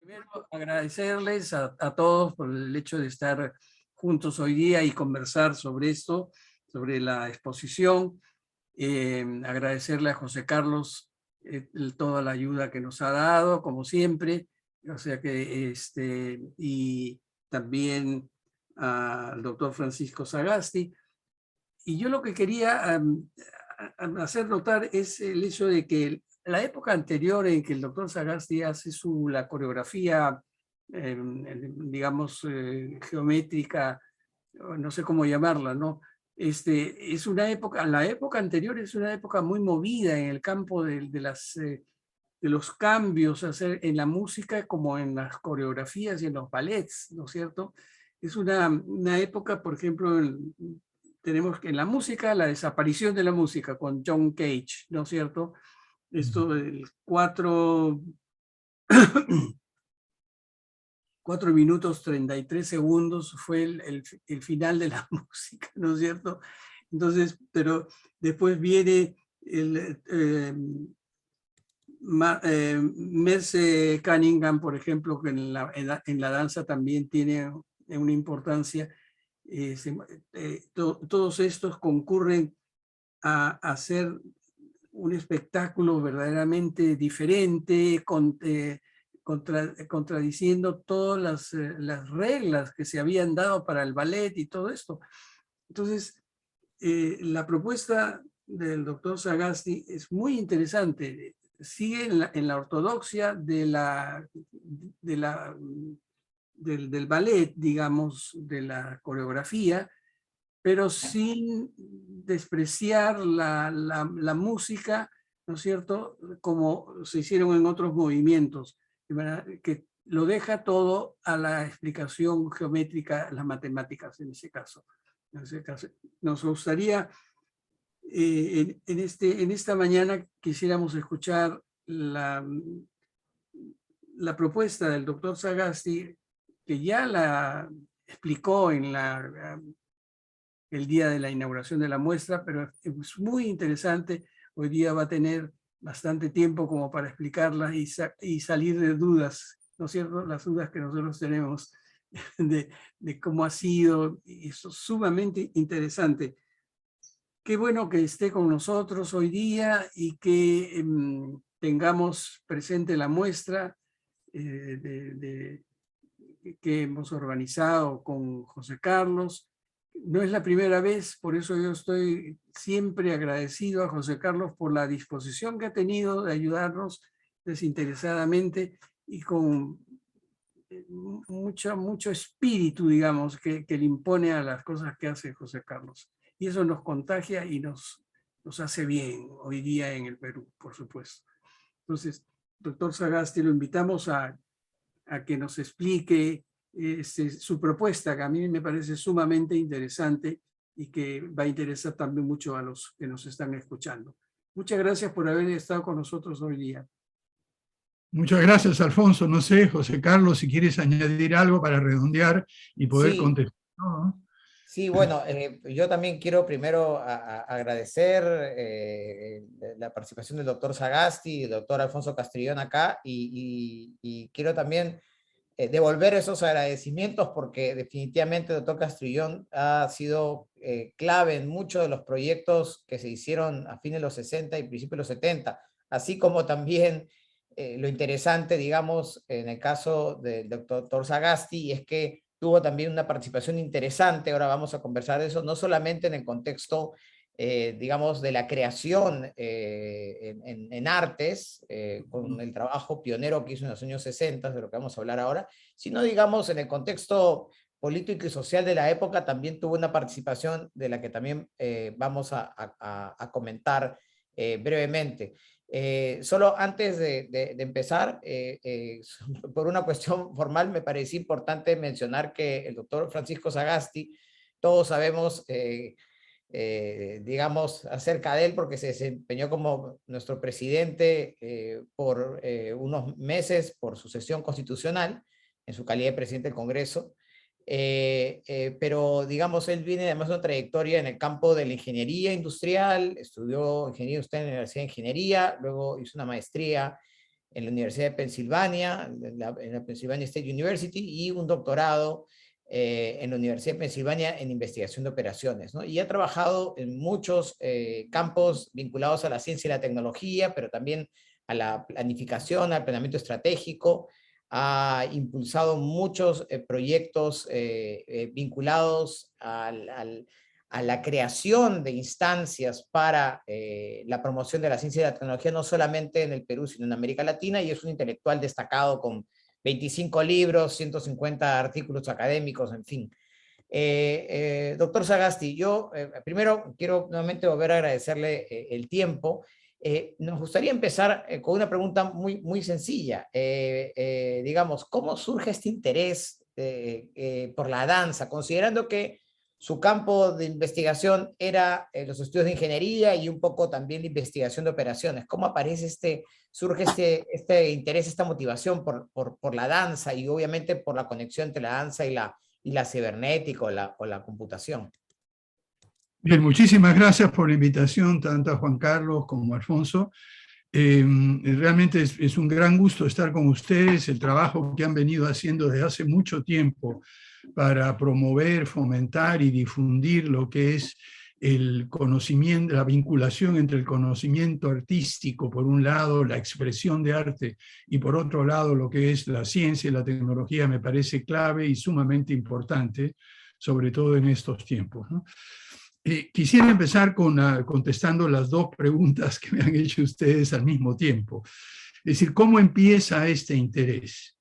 Primero, agradecerles a todos por el hecho de estar juntos hoy día y conversar sobre esto, sobre la exposición. Agradecerle a José Carlos toda la ayuda que nos ha dado, como siempre. O sea que, y también al doctor Francisco Sagasti. Y yo lo que quería hacer notar es el hecho de que la época anterior en que el doctor Sagasti hace la coreografía, digamos, geométrica, no sé cómo llamarla, ¿no? Es una época, la época anterior es una época muy movida en el campo de los cambios en la música como en las coreografías y en los ballets, ¿no es cierto? Es una época, por ejemplo, tenemos en la música la desaparición de la música con John Cage, ¿no es cierto? Esto del 4 minutos 33 segundos fue el final de la música, ¿no es cierto? Entonces, pero después viene Merce Cunningham, por ejemplo, que en la danza también tiene una importancia. Todos estos concurren a hacer un espectáculo verdaderamente diferente, contradiciendo todas las reglas que se habían dado para el ballet y todo esto. Entonces, la propuesta del doctor Sagasti es muy interesante. Sigue en la ortodoxia del ballet, digamos, de la coreografía, pero sin despreciar la música, ¿no es cierto?, como se hicieron en otros movimientos, que lo deja todo a la explicación geométrica, las matemáticas en ese caso. Nos gustaría, en esta mañana quisiéramos escuchar la propuesta del doctor Sagasti, que ya la explicó el día de la inauguración de la muestra, pero es muy interesante. Hoy día va a tener bastante tiempo como para explicarla y salir de dudas, ¿no es cierto? Las dudas que nosotros tenemos de cómo ha sido, y eso es sumamente interesante. Qué bueno que esté con nosotros hoy día y que tengamos presente la muestra que hemos organizado con José Carlos. No es la primera vez, por eso yo estoy siempre agradecido a José Carlos por la disposición que ha tenido de ayudarnos desinteresadamente y con mucho espíritu, digamos, que le impone a las cosas que hace José Carlos. Y eso nos contagia y nos hace bien hoy día en el Perú, por supuesto. Entonces, doctor Sagasti, lo invitamos a que nos explique su propuesta, que a mí me parece sumamente interesante y que va a interesar también mucho a los que nos están escuchando. Muchas gracias por haber estado con nosotros hoy día. Muchas gracias, Alfonso. No sé, José Carlos, si quieres añadir algo para redondear y poder contestar, ¿no? Sí, bueno, yo también quiero primero agradecer la participación del doctor Sagasti y del doctor Alfonso Castrillón acá y quiero también devolver esos agradecimientos porque definitivamente el doctor Castrillón ha sido clave en muchos de los proyectos que se hicieron a fines de los 60 y principios de los 70, así como también lo interesante, digamos, en el caso del doctor Sagasti, es que tuvo también una participación interesante, ahora vamos a conversar de eso, no solamente en el contexto, digamos, de la creación en artes, con el trabajo pionero que hizo en los años 60, de lo que vamos a hablar ahora, sino, digamos, en el contexto político y social de la época, también tuvo una participación de la que también vamos a comentar brevemente. Solo antes de empezar, por una cuestión formal, me parecía importante mencionar que el doctor Francisco Sagasti, todos sabemos, digamos, acerca de él, porque se desempeñó como nuestro presidente por unos meses por sucesión constitucional, en su calidad de presidente del Congreso. Pero digamos, él viene además de una trayectoria en el campo de la ingeniería industrial, estudió ingeniería industrial en la Universidad de Ingeniería, luego hizo una maestría en la Universidad de Pensilvania, en la Pennsylvania State University, y un doctorado en la Universidad de Pensilvania en investigación de operaciones, ¿no? Y ha trabajado en muchos campos vinculados a la ciencia y la tecnología, pero también a la planificación, al planeamiento estratégico. Ha impulsado muchos proyectos vinculados a la creación de instancias para la promoción de la ciencia y la tecnología, no solamente en el Perú, sino en América Latina, y es un intelectual destacado con 25 libros, 150 artículos académicos, en fin. Doctor Sagasti, yo primero quiero nuevamente volver a agradecerle el tiempo. Nos gustaría empezar con una pregunta muy sencilla. Digamos, ¿cómo surge este interés por la danza, considerando que su campo de investigación era los estudios de ingeniería y un poco también la investigación de operaciones? ¿Cómo surge este interés, esta motivación por la danza y obviamente por la conexión entre la danza y la cibernética o la computación? Bien, muchísimas gracias por la invitación, tanto a Juan Carlos como a Alfonso. Realmente es un gran gusto estar con ustedes, el trabajo que han venido haciendo desde hace mucho tiempo para promover, fomentar y difundir lo que es el conocimiento, la vinculación entre el conocimiento artístico, por un lado, la expresión de arte, y por otro lado, lo que es la ciencia y la tecnología, me parece clave y sumamente importante, sobre todo en estos tiempos, ¿no? Quisiera empezar contestando las dos preguntas que me han hecho ustedes al mismo tiempo. Es decir, ¿cómo empieza este interés?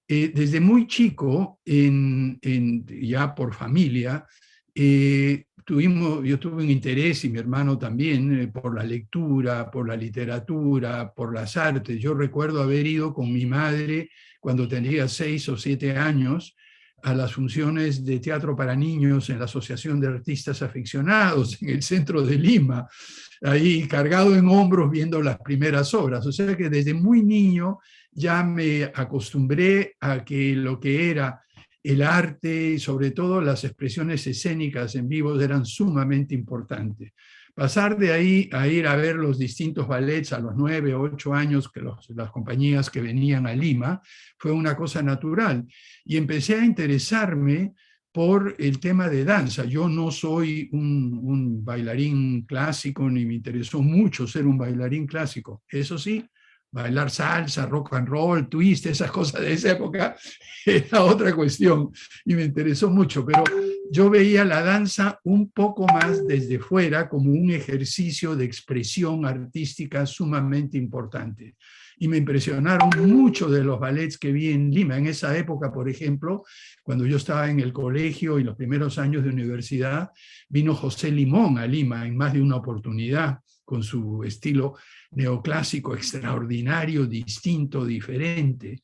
Desde muy chico, ya por familia, yo tuve un interés, y mi hermano también, por la lectura, por la literatura, por las artes. Yo recuerdo haber ido con mi madre cuando tenía 6 o 7 años a las funciones de teatro para niños en la Asociación de Artistas Aficionados en el centro de Lima, ahí cargado en hombros viendo las primeras obras. O sea que desde muy niño ya me acostumbré a que lo que era el arte y sobre todo las expresiones escénicas en vivo eran sumamente importantes. Pasar de ahí a ir a ver los distintos ballets a los 9 o 8 años, que las compañías que venían a Lima, fue una cosa natural. Y empecé a interesarme por el tema de danza. Yo no soy un bailarín clásico, ni me interesó mucho ser un bailarín clásico. Eso sí, bailar salsa, rock and roll, twist, esas cosas de esa época, era otra cuestión y me interesó mucho, pero yo veía la danza un poco más desde fuera como un ejercicio de expresión artística sumamente importante. Y me impresionaron mucho de los ballets que vi en Lima. En esa época, por ejemplo, cuando yo estaba en el colegio y los primeros años de universidad, vino José Limón a Lima en más de una oportunidad con su estilo neoclásico extraordinario, distinto, diferente.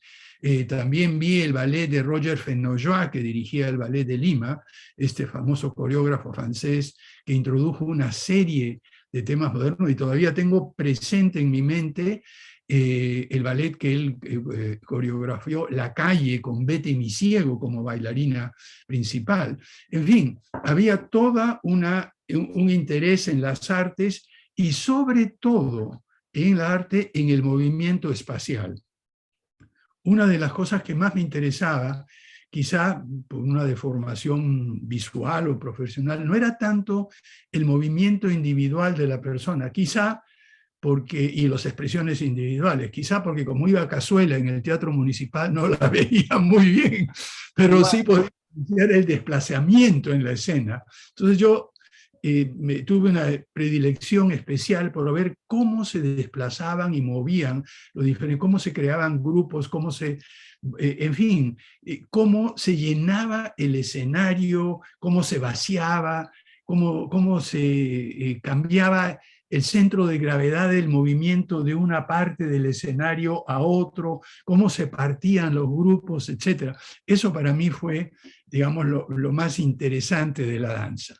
También vi el ballet de Roger Fennojoa, que dirigía el Ballet de Lima, este famoso coreógrafo francés que introdujo una serie de temas modernos, y todavía tengo presente en mi mente el ballet que él coreografió, La Calle, con Betty Misiego como bailarina principal. En fin, había toda un interés en las artes y sobre todo en el arte, en el movimiento espacial. Una de las cosas que más me interesaba, quizá por una deformación visual o profesional, no era tanto el movimiento individual de la persona, quizá y las expresiones individuales, quizá porque como iba a Cazuela en el Teatro Municipal no la veía muy bien, pero sí podía ver el desplazamiento en la escena. Entonces yo tuve una predilección especial por ver cómo se desplazaban y movían los diferentes, cómo se creaban grupos, en fin, cómo se llenaba el escenario, cómo se vaciaba, cómo se cambiaba el centro de gravedad del movimiento de una parte del escenario a otro, cómo se partían los grupos, etc. Eso para mí fue, digamos, lo más interesante de la danza.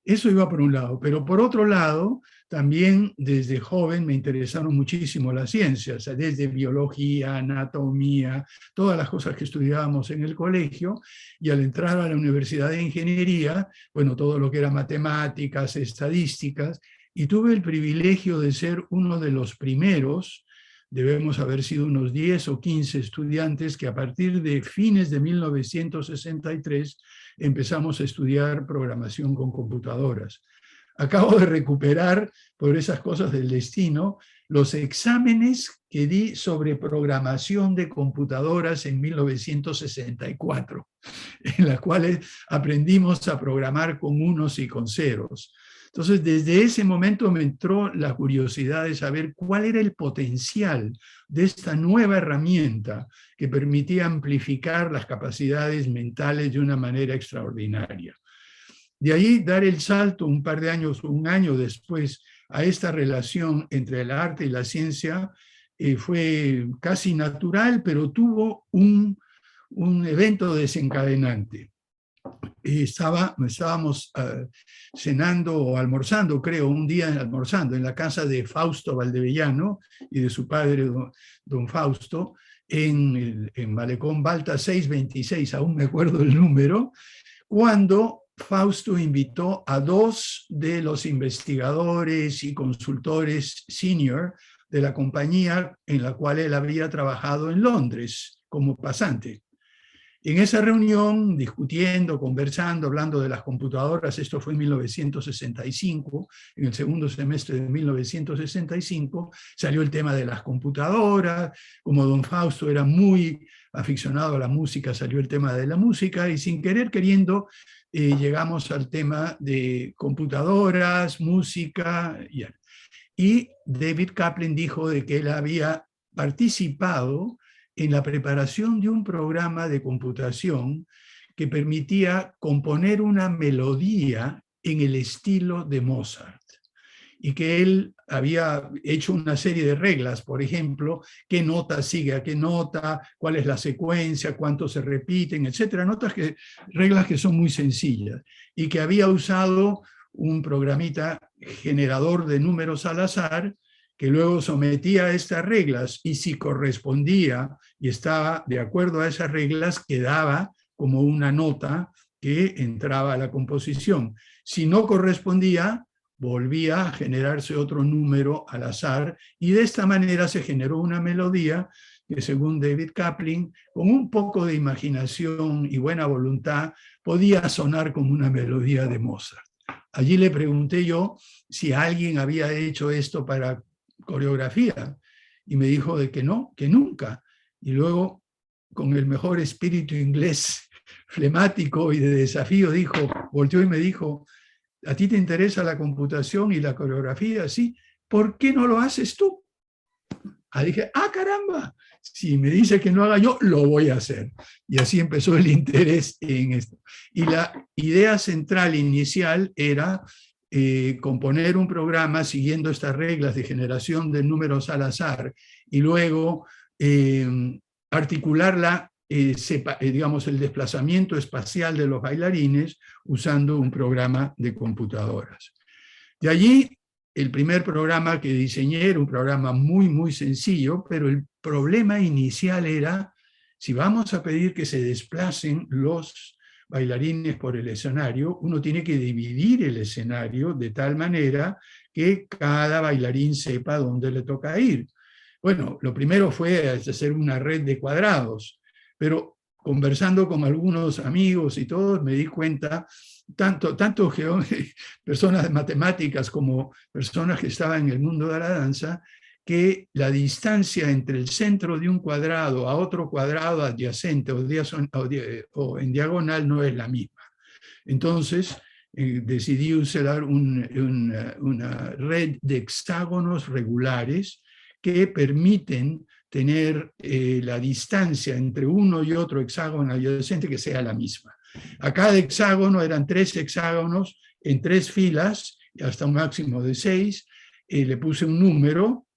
Eso iba por un lado, pero por otro lado, también desde joven me interesaron muchísimo las ciencias, desde biología, anatomía, todas las cosas que estudiábamos en el colegio, y al entrar a la Universidad de Ingeniería, bueno, todo lo que era matemáticas, estadísticas, y tuve el privilegio de ser uno de los primeros debemos haber sido unos 10 o 15 estudiantes que a partir de fines de 1963 empezamos a estudiar programación con computadoras. Acabo de recuperar, por esas cosas del destino, los exámenes que di sobre programación de computadoras en 1964, en las cuales aprendimos a programar con unos y con ceros. Entonces, desde ese momento me entró la curiosidad de saber cuál era el potencial de esta nueva herramienta que permitía amplificar las capacidades mentales de una manera extraordinaria. De ahí dar el salto un par de años, un año después, a esta relación entre el arte y la ciencia fue casi natural, pero tuvo un evento desencadenante. Estábamos cenando o almorzando, creo, un día almorzando en la casa de Fausto Valdevellano y de su padre, don Fausto, en Malecón Balta 626, aún me acuerdo el número, cuando Fausto invitó a dos de los investigadores y consultores senior de la compañía en la cual él había trabajado en Londres como pasante. En esa reunión, discutiendo, conversando, hablando de las computadoras, esto fue en 1965, en el segundo semestre de 1965, salió el tema de las computadoras. Como don Fausto era muy aficionado a la música, salió el tema de la música, y sin querer queriendo llegamos al tema de computadoras, música. Y David Kaplan dijo de que él había participado en la preparación de un programa de computación que permitía componer una melodía en el estilo de Mozart. Y que él había hecho una serie de reglas, por ejemplo, qué nota sigue a qué nota, cuál es la secuencia, cuánto se repiten, etcétera. Reglas que son muy sencillas. Y que había usado un programita generador de números al azar, que luego sometía a estas reglas, y si correspondía y estaba de acuerdo a esas reglas, quedaba como una nota que entraba a la composición. Si no correspondía, volvía a generarse otro número al azar, y de esta manera se generó una melodía que, según David Kaplan, con un poco de imaginación y buena voluntad, podía sonar como una melodía de Mozart. Allí le pregunté yo si alguien había hecho esto para coreografía, y me dijo de que no, que nunca. Y luego, con el mejor espíritu inglés flemático y de desafío, volteó y me dijo: ¿a ti te interesa la computación y la coreografía? Sí, ¿por qué no lo haces tú? Dije, caramba, si me dice que no haga yo, lo voy a hacer. Y así empezó el interés en esto. Y la idea central inicial era componer un programa siguiendo estas reglas de generación de números al azar, y luego articularla, digamos, el desplazamiento espacial de los bailarines usando un programa de computadoras. De allí, el primer programa que diseñé era un programa muy, muy sencillo, pero el problema inicial era, si vamos a pedir que se desplacen los bailarines por el escenario, uno tiene que dividir el escenario de tal manera que cada bailarín sepa dónde le toca ir. Bueno, lo primero fue hacer una red de cuadrados, pero conversando con algunos amigos y todos, me di cuenta, tanto personas de matemáticas como personas que estaban en el mundo de la danza, que la distancia entre el centro de un cuadrado a otro cuadrado adyacente o en diagonal no es la misma. Entonces, decidí usar una red de hexágonos regulares que permiten tener la distancia entre uno y otro hexágono adyacente que sea la misma. A cada hexágono eran 3 hexágonos en 3 filas, hasta un máximo de 6. Le puse un número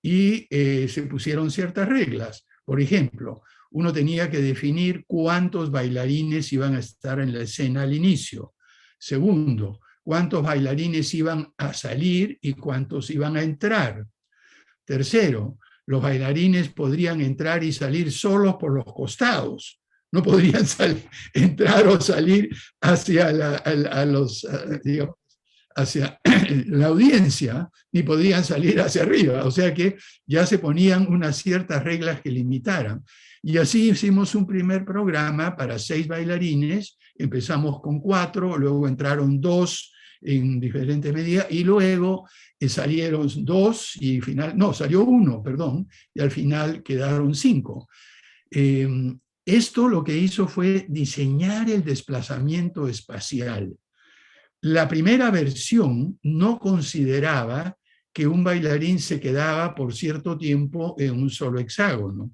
y se pusieron ciertas reglas. Por ejemplo, uno tenía que definir cuántos bailarines iban a estar en la escena al inicio. Segundo, cuántos bailarines iban a salir y cuántos iban a entrar. Tercero, los bailarines podrían entrar y salir solos por los costados. No podrían entrar o salir hacia hacia la audiencia, ni podían salir hacia arriba, o sea que ya se ponían unas ciertas reglas que limitaran. Y así hicimos un primer programa para 6 bailarines, empezamos con 4, luego entraron 2 en diferentes medidas, y luego salieron 2, y salió 1, perdón, y al final quedaron 5. Esto lo que hizo fue diseñar el desplazamiento espacial. La primera versión no consideraba que un bailarín se quedaba por cierto tiempo en un solo hexágono,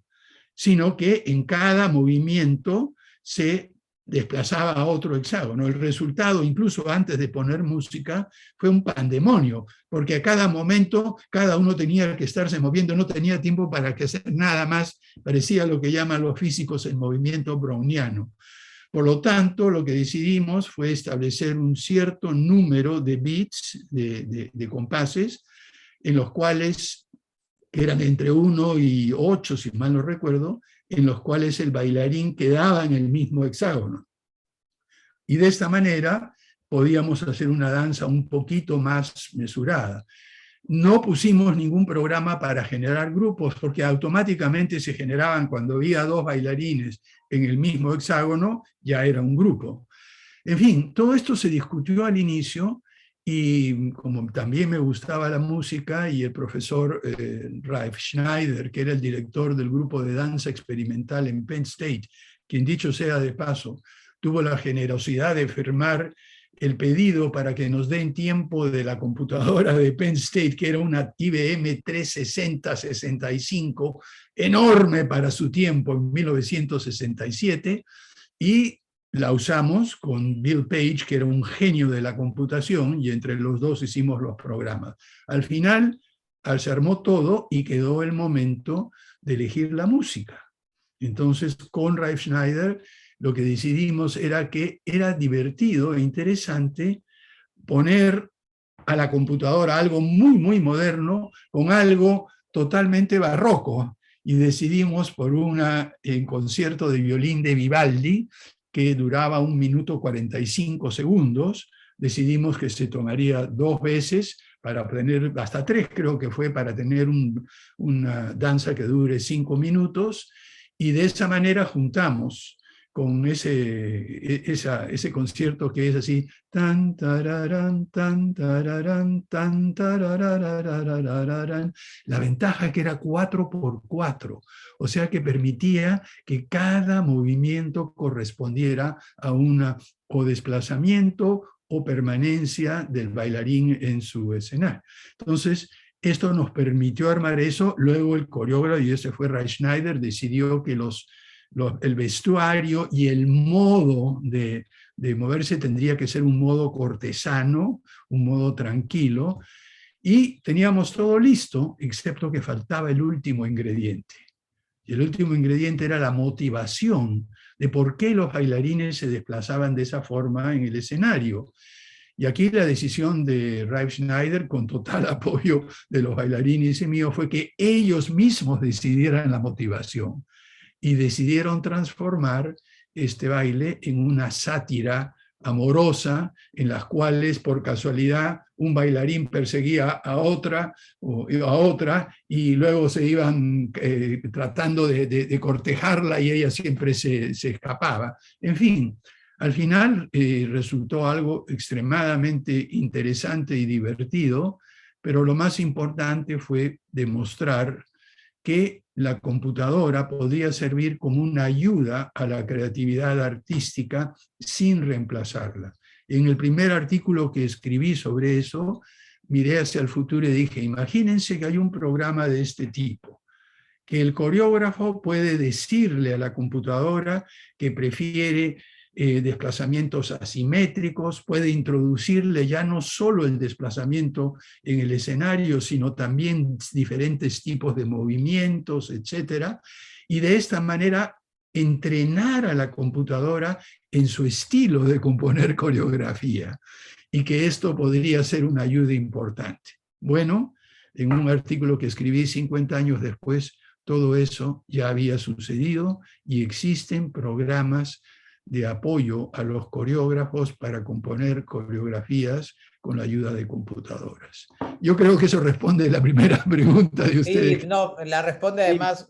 sino que en cada movimiento se desplazaba a otro hexágono. El resultado, incluso antes de poner música, fue un pandemonio, porque a cada momento cada uno tenía que estarse moviendo, no tenía tiempo para que hacer nada más, parecía lo que llaman los físicos el movimiento browniano. Por lo tanto, lo que decidimos fue establecer un cierto número de beats, de compases, en los cuales, que eran entre 1 y 8, si mal no recuerdo, en los cuales el bailarín quedaba en el mismo hexágono. Y de esta manera podíamos hacer una danza un poquito más mesurada. No pusimos ningún programa para generar grupos, porque automáticamente se generaban cuando había 2 bailarines en el mismo hexágono, ya era un grupo. En fin, todo esto se discutió al inicio, y como también me gustaba la música, y el profesor Ralph Schneider, que era el director del grupo de danza experimental en Penn State, quien dicho sea de paso, tuvo la generosidad de firmar el pedido para que nos den tiempo de la computadora de Penn State, que era una IBM 360-65, enorme para su tiempo, en 1967, y la usamos con Bill Page, que era un genio de la computación, y entre los dos hicimos los programas. Al final, se armó todo y quedó el momento de elegir la música. Entonces, con Ralph Schneider, lo que decidimos era que era divertido e interesante poner a la computadora algo muy, muy moderno con algo totalmente barroco. Y decidimos por un concierto de violín de Vivaldi, que duraba 1 minuto 45 segundos, decidimos que se tomaría 2 veces para obtener, hasta 3 creo que fue, para tener una danza que dure 5 minutos, y de esa manera juntamos con ese concierto que es así, tan tararán, tan tararán, tan tarararararararán. La ventaja que era 4x4, o sea que permitía que cada movimiento correspondiera a o desplazamiento o permanencia del bailarín en su escenario. Entonces, esto nos permitió armar eso. Luego el coreógrafo, y ese fue Ralph Schneider, decidió que el vestuario y el modo de moverse tendría que ser un modo cortesano, un modo tranquilo, y teníamos todo listo, excepto que faltaba el último ingrediente. Y el último ingrediente era la motivación de por qué los bailarines se desplazaban de esa forma en el escenario. Y aquí la decisión de Ralph Schneider, con total apoyo de los bailarines y mío, fue que ellos mismos decidieran la motivación. Y decidieron transformar este baile en una sátira amorosa, en las cuales por casualidad un bailarín perseguía a otra, y luego se iban tratando de cortejarla, y ella siempre se escapaba. En fin, al final resultó algo extremadamente interesante y divertido, pero lo más importante fue demostrar que la computadora podía servir como una ayuda a la creatividad artística sin reemplazarla. En el primer artículo que escribí sobre eso, miré hacia el futuro y dije, imagínense que hay un programa de este tipo, que el coreógrafo puede decirle a la computadora que prefiere desplazamientos asimétricos, puede introducirle ya no solo el desplazamiento en el escenario, sino también diferentes tipos de movimientos, etc. Y de esta manera entrenar a la computadora en su estilo de componer coreografía, y que esto podría ser una ayuda importante. Bueno, en un artículo que escribí 50 años después, todo eso ya había sucedido y existen programas de apoyo a los coreógrafos para componer coreografías con la ayuda de computadoras. Yo creo que eso responde a la primera pregunta de ustedes. Sí, no, la responde además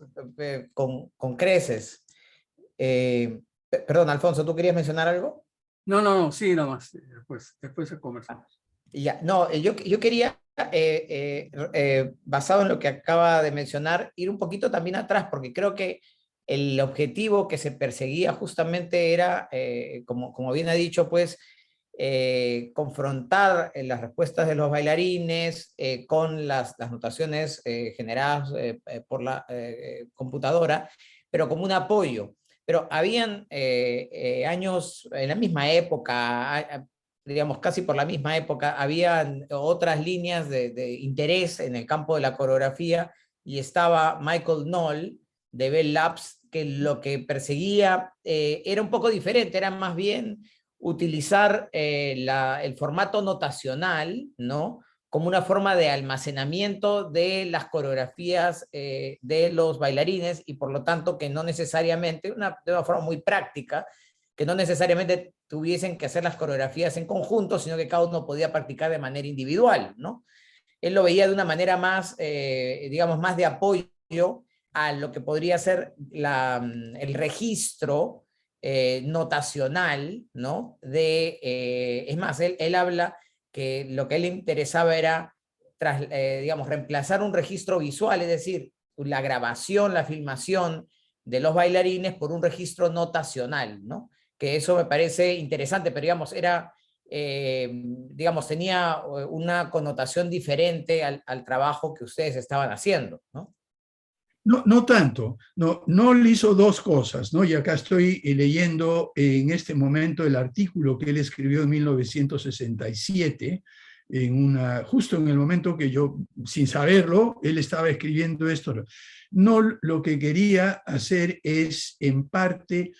con creces. Perdón, Alfonso, ¿tú querías mencionar algo? No, sí, nada más. Después se conversa. Ya, no, yo quería, basado en lo que acaba de mencionar, ir un poquito también atrás, porque creo que el objetivo que se perseguía justamente era, como bien ha dicho, pues, confrontar las respuestas de los bailarines con las notaciones generadas por la computadora, pero como un apoyo. Pero habían años, en la misma época, digamos, casi por la misma época, habían otras líneas de interés en el campo de la coreografía, y estaba Michael Knoll de Bell Labs, que lo que perseguía era un poco diferente, era más bien utilizar el formato notacional, ¿no?, como una forma de almacenamiento de las coreografías de los bailarines, y por lo tanto que no necesariamente, de una forma muy práctica, que no necesariamente tuviesen que hacer las coreografías en conjunto, sino que cada uno podía practicar de manera individual, ¿no? Él lo veía de una manera más, digamos, más de apoyo a lo que podría ser el registro notacional, ¿no? Es más, él habla que lo que a él le interesaba era, digamos, reemplazar un registro visual, es decir, la grabación, la filmación de los bailarines por un registro notacional, ¿no? Que eso me parece interesante, pero digamos, digamos, tenía una connotación diferente al trabajo que ustedes estaban haciendo, ¿no? No tanto. No le hizo dos cosas, ¿no? Y acá estoy leyendo en este momento el artículo que él escribió en 1967, justo en el momento que yo, sin saberlo, él estaba escribiendo esto. No, lo que quería hacer es, en parte,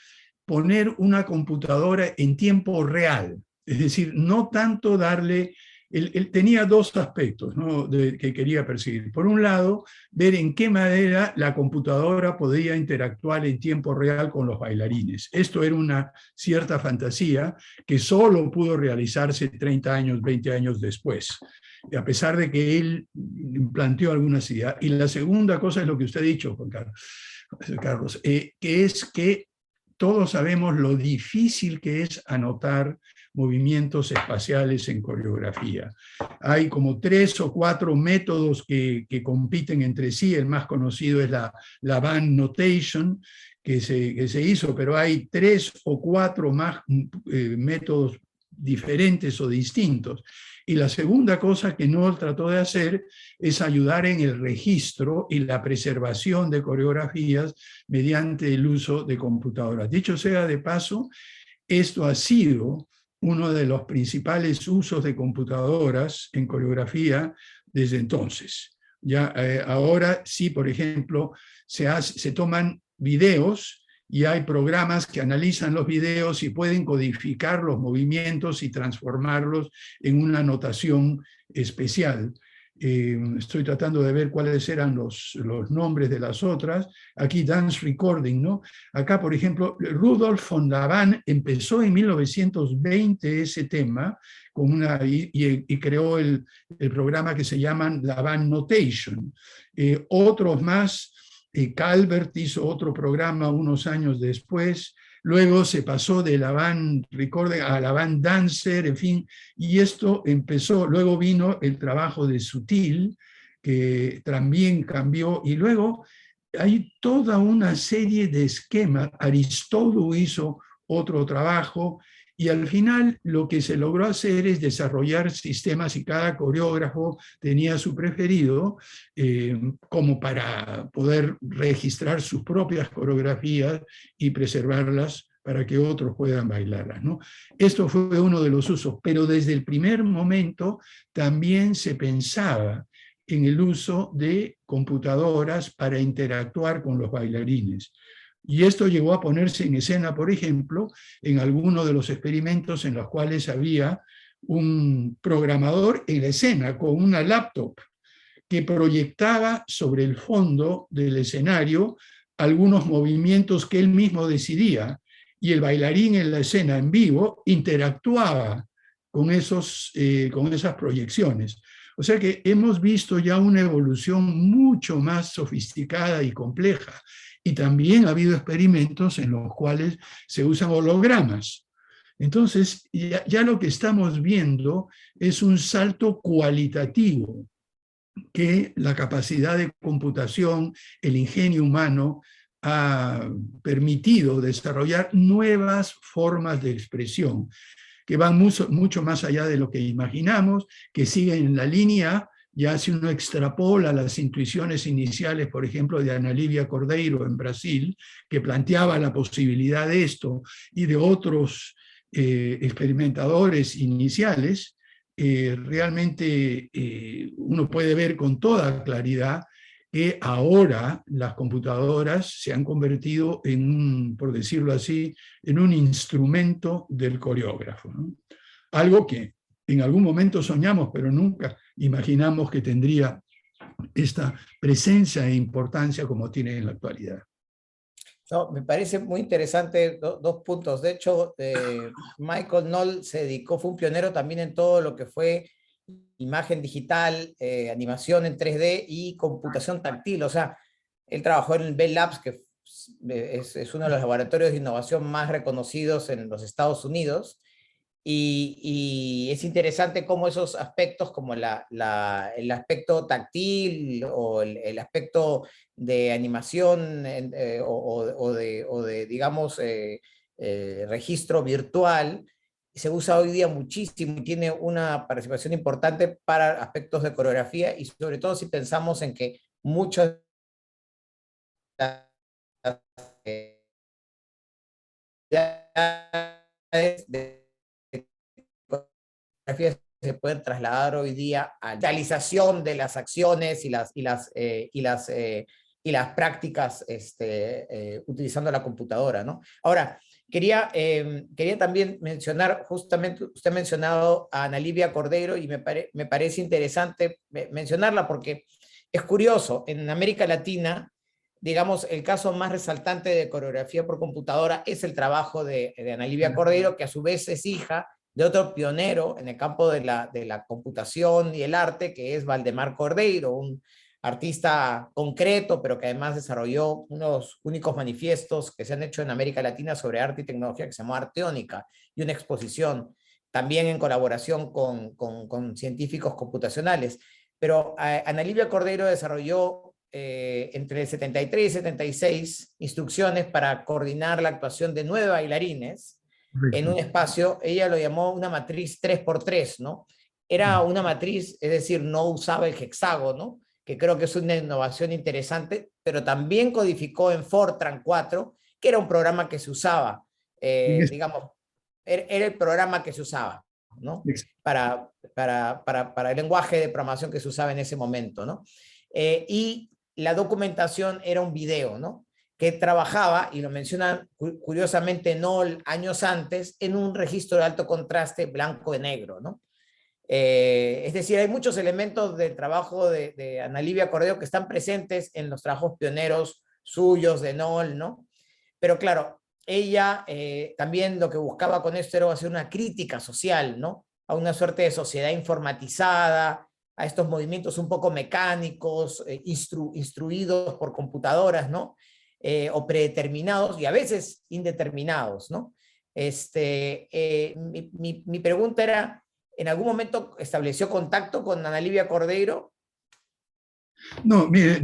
poner una computadora en tiempo real. Es decir, no tanto darle... Él tenía dos aspectos, ¿no?, que quería perseguir. Por un lado, ver en qué manera la computadora podía interactuar en tiempo real con los bailarines. Esto era una cierta fantasía que solo pudo realizarse 30 años, 20 años después, a pesar de que él planteó algunas ideas. Y la segunda cosa es lo que usted ha dicho, Juan Carlos, que es que todos sabemos lo difícil que es anotar movimientos espaciales en coreografía. Hay como 3 o 4 métodos que compiten entre sí. El más conocido es la band notation, que se hizo, pero hay 3 o 4 más métodos diferentes o distintos. Y la segunda cosa que Knoll trató de hacer es ayudar en el registro y la preservación de coreografías mediante el uso de computadoras. Dicho sea de paso, esto ha sido uno de los principales usos de computadoras en coreografía desde entonces. Ya, ahora sí, por ejemplo, se toman videos y hay programas que analizan los videos y pueden codificar los movimientos y transformarlos en una notación especial. Estoy tratando de ver cuáles eran los nombres de las otras. Aquí Dance Recording, ¿no? Acá, por ejemplo, Rudolf von Laban empezó en 1920 ese tema y creó el programa que se llama Laban Notation. Otros más, Calvert hizo otro programa unos años después. Luego se pasó de la band Recording a la band Dancer, en fin, y esto empezó. Luego vino el trabajo de Sutil, que también cambió, y luego hay toda una serie de esquemas. Aristotle hizo otro trabajo, y al final lo que se logró hacer es desarrollar sistemas, y cada coreógrafo tenía su preferido, como para poder registrar sus propias coreografías y preservarlas para que otros puedan bailarlas, ¿no? Esto fue uno de los usos, pero desde el primer momento también se pensaba en el uso de computadoras para interactuar con los bailarines. Y esto llegó a ponerse en escena, por ejemplo, en algunos de los experimentos en los cuales había un programador en la escena con una laptop que proyectaba sobre el fondo del escenario algunos movimientos que él mismo decidía, y el bailarín en la escena en vivo interactuaba con esas proyecciones. O sea que hemos visto ya una evolución mucho más sofisticada y compleja. Y también ha habido experimentos en los cuales se usan hologramas. Entonces, ya lo que estamos viendo es un salto cualitativo que la capacidad de computación, el ingenio humano, ha permitido desarrollar nuevas formas de expresión que van mucho más allá de lo que imaginamos, que siguen en la línea. Ya si uno extrapola las intuiciones iniciales, por ejemplo, de Ana Lívia Cordeiro en Brasil, que planteaba la posibilidad de esto, y de otros experimentadores iniciales, realmente uno puede ver con toda claridad que ahora las computadoras se han convertido en por decirlo así, en un instrumento del coreógrafo, ¿no? Algo que en algún momento soñamos, pero nunca imaginamos que tendría esta presencia e importancia como tiene en la actualidad. No, me parece muy interesante dos puntos. De hecho, Michael Knoll fue un pionero también en todo lo que fue imagen digital, animación en 3D y computación táctil. O sea, él trabajó en el Bell Labs, que es uno de los laboratorios de innovación más reconocidos en los Estados Unidos. Y es interesante cómo esos aspectos, como el aspecto táctil o el aspecto de animación o de digamos, registro virtual, se usa hoy día muchísimo y tiene una participación importante para aspectos de coreografía, y sobre todo si pensamos en que muchos de se pueden trasladar hoy día a la realización de las acciones y las prácticas utilizando la computadora, ¿no? Ahora, quería también mencionar, justamente usted ha mencionado a Ana Lívia Cordeiro, y me parece interesante mencionarla porque es curioso, en América Latina, digamos, el caso más resaltante de coreografía por computadora es el trabajo de Ana Lívia Cordeiro, que a su vez es hija de otro pionero en el campo de la computación y el arte, que es Valdemar Cordeiro, un artista concreto, pero que además desarrolló unos únicos manifiestos que se han hecho en América Latina sobre arte y tecnología, que se llamó Arteónica, y una exposición también en colaboración con científicos computacionales. Pero Ana Lívia Cordeiro desarrolló entre el 73 y 76 instrucciones para coordinar la actuación de 9 bailarines en un espacio. Ella lo llamó una matriz 3x3, ¿no? Era una matriz, es decir, no usaba el hexágono, que creo que es una innovación interesante, pero también codificó en Fortran 4, que era un programa que se usaba, digamos, era el programa que se usaba, ¿no? Para el lenguaje de programación que se usaba en ese momento, ¿no? Y la documentación era un video, ¿no? Que trabajaba, y lo mencionan curiosamente Knoll años antes, en un registro de alto contraste blanco y negro, ¿no? Es decir, hay muchos elementos del trabajo de Ana Lívia Cordeiro que están presentes en los trabajos pioneros suyos de Knoll, ¿no? Pero claro, ella también lo que buscaba con esto era hacer una crítica social, ¿no? A una suerte de sociedad informatizada, a estos movimientos un poco mecánicos, instruidos por computadoras, ¿no? O predeterminados y a veces indeterminados, ¿no? Mi pregunta era, ¿en algún momento estableció contacto con Ana Lívia Cordeiro? No, mire,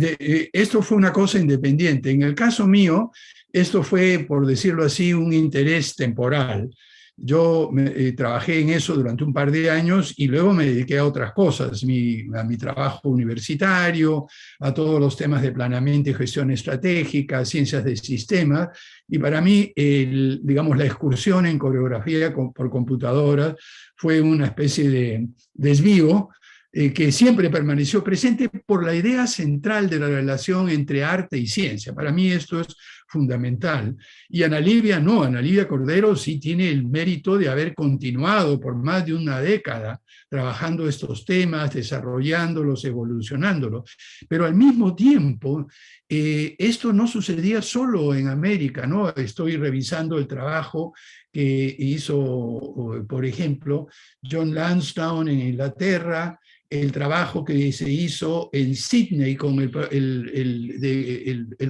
esto fue una cosa independiente. En el caso mío, esto fue, por decirlo así, un interés temporal. Yo trabajé en eso durante un par de años y luego me dediqué a otras cosas, a mi trabajo universitario, a todos los temas de planeamiento y gestión estratégica, ciencias del sistema, y para mí, digamos, la excursión en coreografía por computadora fue una especie de desvío que siempre permaneció presente por la idea central de la relación entre arte y ciencia. Para mí esto es fundamental. Y Ana Livia no, Ana Livia Cordero sí tiene el mérito de haber continuado por más de una década trabajando estos temas, desarrollándolos, evolucionándolos. Pero al mismo tiempo, esto no sucedía solo en América, ¿no? Estoy revisando el trabajo que hizo, por ejemplo, John Lansdowne en Inglaterra, el trabajo que se hizo en Sydney con el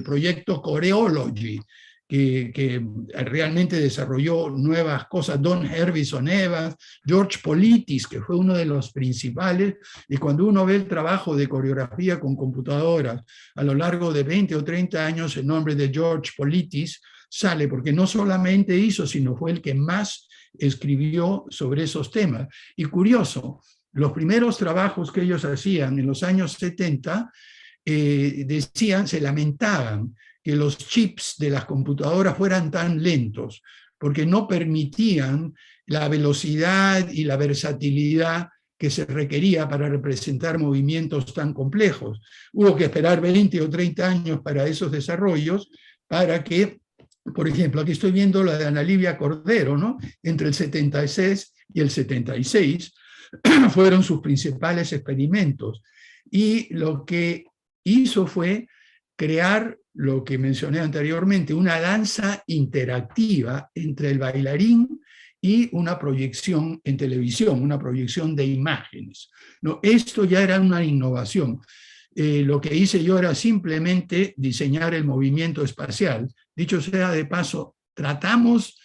proyecto Choreology, que realmente desarrolló nuevas cosas, Don Harbison Evans, George Politis, que fue uno de los principales, y cuando uno ve el trabajo de coreografía con computadoras a lo largo de 20 o 30 años, el nombre de George Politis sale, porque no solamente hizo, sino fue el que más escribió sobre esos temas. Y curioso, los primeros trabajos que ellos hacían en los años 70, decían, se lamentaban que los chips de las computadoras fueran tan lentos, porque no permitían la velocidad y la versatilidad que se requería para representar movimientos tan complejos. Hubo que esperar 20 o 30 años para esos desarrollos, para que, por ejemplo, aquí estoy viendo la de Ana Livia Cordero, ¿no? Entre el 76 y el 76, fueron sus principales experimentos. Y lo que hizo fue crear lo que mencioné anteriormente, una danza interactiva entre el bailarín y una proyección en televisión, una proyección de imágenes. No, esto ya era una innovación. Lo que hice yo era simplemente diseñar el movimiento espacial. Dicho sea de paso, tratamos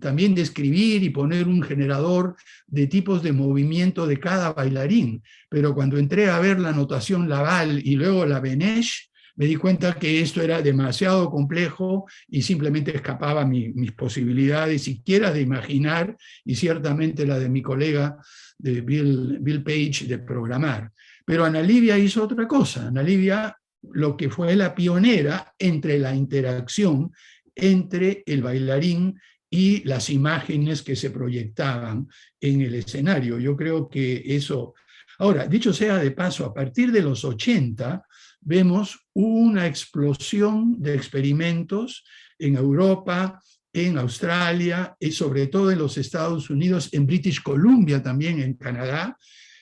también describir y poner un generador de tipos de movimiento de cada bailarín, pero cuando entré a ver la notación Laval y luego la Beneš, me di cuenta que esto era demasiado complejo y simplemente escapaba mis posibilidades siquiera de imaginar, y ciertamente la de mi colega de Bill Page de programar. Pero Ana Livia hizo otra cosa. Ana Livia, lo que fue la pionera entre la interacción entre el bailarín y las imágenes que se proyectaban en el escenario. Yo creo que eso... Ahora, dicho sea de paso, a partir de los 80 vemos una explosión de experimentos en Europa, en Australia y sobre todo en los Estados Unidos, en British Columbia también, en Canadá,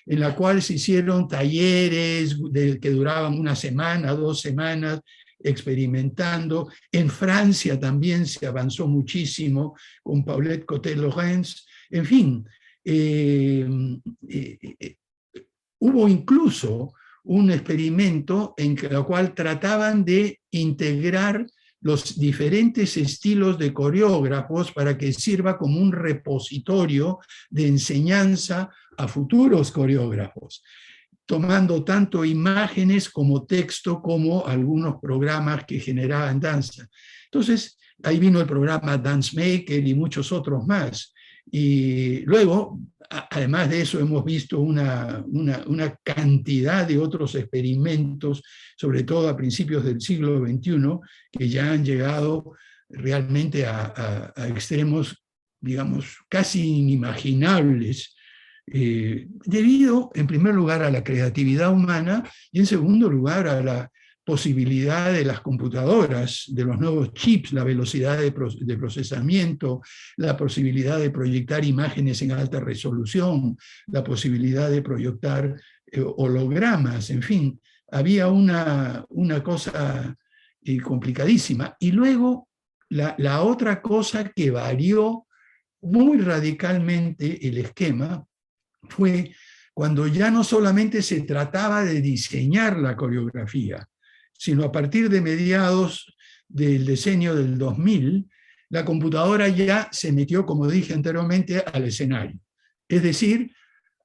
en la cual se hicieron talleres que duraban una semana, 2 semanas, experimentando. En Francia también se avanzó muchísimo con Paulette Cotet-Lorenz. En fin, hubo incluso un experimento en el cual trataban de integrar los diferentes estilos de coreógrafos para que sirva como un repositorio de enseñanza a futuros coreógrafos, tomando tanto imágenes como texto, como algunos programas que generaban danza. Entonces, ahí vino el programa Dance Maker y muchos otros más. Y luego, además de eso, hemos visto una cantidad de otros experimentos, sobre todo a principios del siglo XXI, que ya han llegado realmente a extremos, digamos, casi inimaginables, debido, en primer lugar, a la creatividad humana y, en segundo lugar, a la posibilidad de las computadoras, de los nuevos chips, la velocidad de procesamiento, la posibilidad de proyectar imágenes en alta resolución, la posibilidad de proyectar hologramas, en fin, había una cosa complicadísima. Y luego, la otra cosa que varió muy radicalmente el esquema fue cuando ya no solamente se trataba de diseñar la coreografía, sino a partir de mediados del decenio del 2000, la computadora ya se metió, como dije anteriormente, al escenario. Es decir,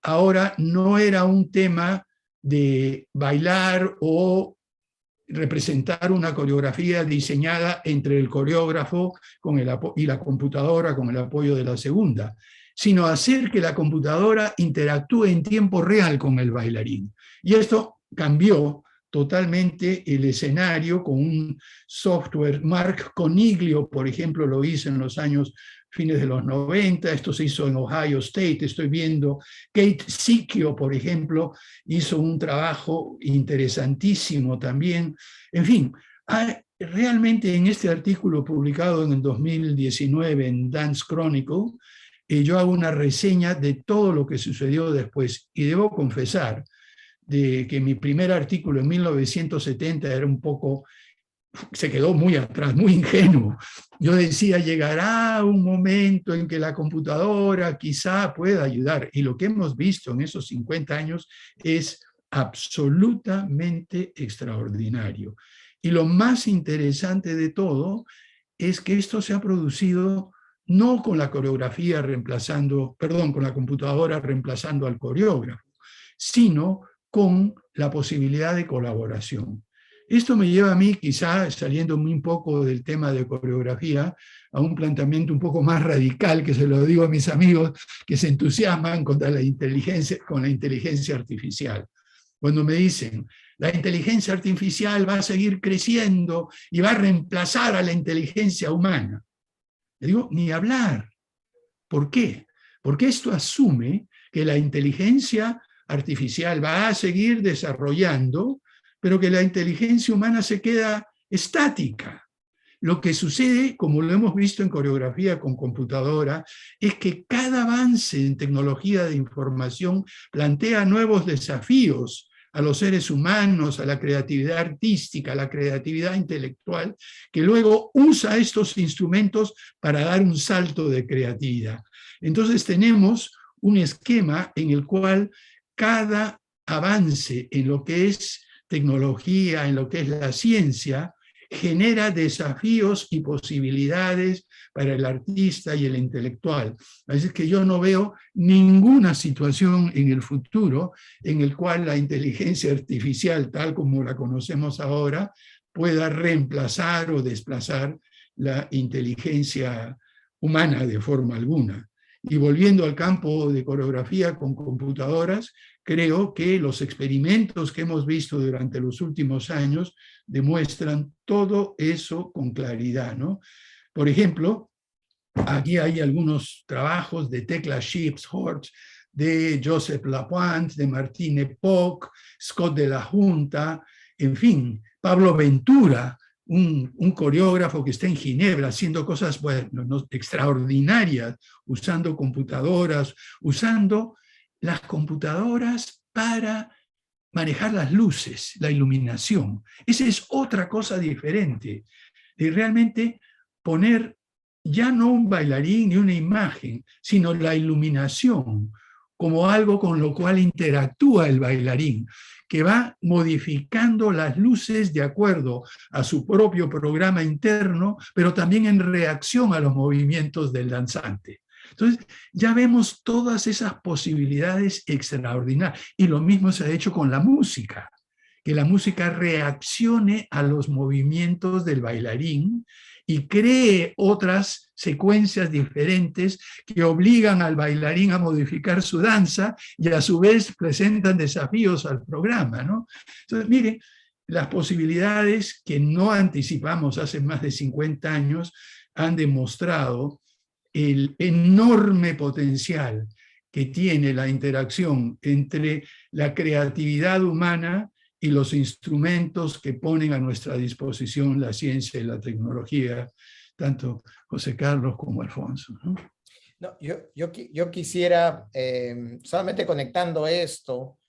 ahora no era un tema de bailar o representar una coreografía diseñada entre el coreógrafo y la computadora con el apoyo de la segunda, sino hacer que la computadora interactúe en tiempo real con el bailarín. Y esto cambió totalmente el escenario con un software. Mark Coniglio, por ejemplo, lo hizo en los fines de los 90, esto se hizo en Ohio State, estoy viendo, Kate Sicchio, por ejemplo, hizo un trabajo interesantísimo también. En fin, realmente en este artículo publicado en el 2019 en Dance Chronicle, yo hago una reseña de todo lo que sucedió después. Y debo confesar de que mi primer artículo en 1970 era un poco, se quedó muy atrás, muy ingenuo. Yo decía, llegará un momento en que la computadora quizá pueda ayudar. Y lo que hemos visto en esos 50 años es absolutamente extraordinario. Y lo más interesante de todo es que esto se ha producido no con la coreografía reemplazando, perdón, con la computadora reemplazando al coreógrafo, sino con la posibilidad de colaboración. Esto me lleva a mí, quizá saliendo un poco del tema de coreografía, a un planteamiento un poco más radical, que se lo digo a mis amigos que se entusiasman con la inteligencia artificial. Cuando me dicen, la inteligencia artificial va a seguir creciendo y va a reemplazar a la inteligencia humana. Le digo, ni hablar. ¿Por qué? Porque esto asume que la inteligencia artificial va a seguir desarrollando, pero que la inteligencia humana se queda estática. Lo que sucede, como lo hemos visto en coreografía con computadora, es que cada avance en tecnología de información plantea nuevos desafíos a los seres humanos, a la creatividad artística, a la creatividad intelectual, que luego usa estos instrumentos para dar un salto de creatividad. Entonces tenemos un esquema en el cual cada avance en lo que es tecnología, en lo que es la ciencia, genera desafíos y posibilidades para el artista y el intelectual. Así que yo no veo ninguna situación en el futuro en el cual la inteligencia artificial, tal como la conocemos ahora, pueda reemplazar o desplazar la inteligencia humana de forma alguna. Y volviendo al campo de coreografía con computadoras, creo que los experimentos que hemos visto durante los últimos años demuestran todo eso con claridad, ¿no? Por ejemplo, aquí hay algunos trabajos de Tekla Chips-Hort, de Joseph Lapointe, de Martín Epoch, Scott de la Junta, en fin, Pablo Ventura, un coreógrafo que está en Ginebra haciendo cosas, bueno, extraordinarias, usando computadoras, usando las computadoras para manejar las luces, la iluminación. Esa es otra cosa diferente, de realmente poner ya no un bailarín ni una imagen, sino la iluminación como algo con lo cual interactúa el bailarín, que va modificando las luces de acuerdo a su propio programa interno, pero también en reacción a los movimientos del danzante. Entonces, ya vemos todas esas posibilidades extraordinarias. Y lo mismo se ha hecho con la música, que la música reaccione a los movimientos del bailarín y cree otras secuencias diferentes que obligan al bailarín a modificar su danza y a su vez presentan desafíos al programa, ¿no? Entonces, miren, las posibilidades que no anticipamos hace más de 50 años han demostrado el enorme potencial que tiene la interacción entre la creatividad humana y los instrumentos que ponen a nuestra disposición la ciencia y la tecnología, tanto José Carlos como Alfonso, ¿no? No, yo quisiera, solamente conectando esto,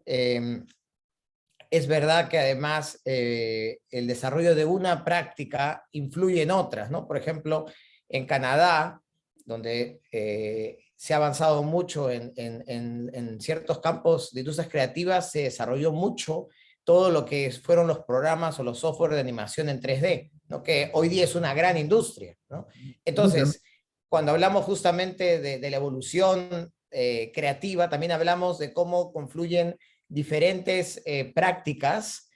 es verdad que además el desarrollo de una práctica influye en otras, ¿no? Por ejemplo, en Canadá, donde se ha avanzado mucho en ciertos campos de industrias creativas, se desarrolló mucho todo lo que fueron los programas o los software de animación en 3D, ¿no? Que hoy día es una gran industria, ¿no? Entonces, cuando hablamos justamente de la evolución creativa, también hablamos de cómo confluyen diferentes prácticas,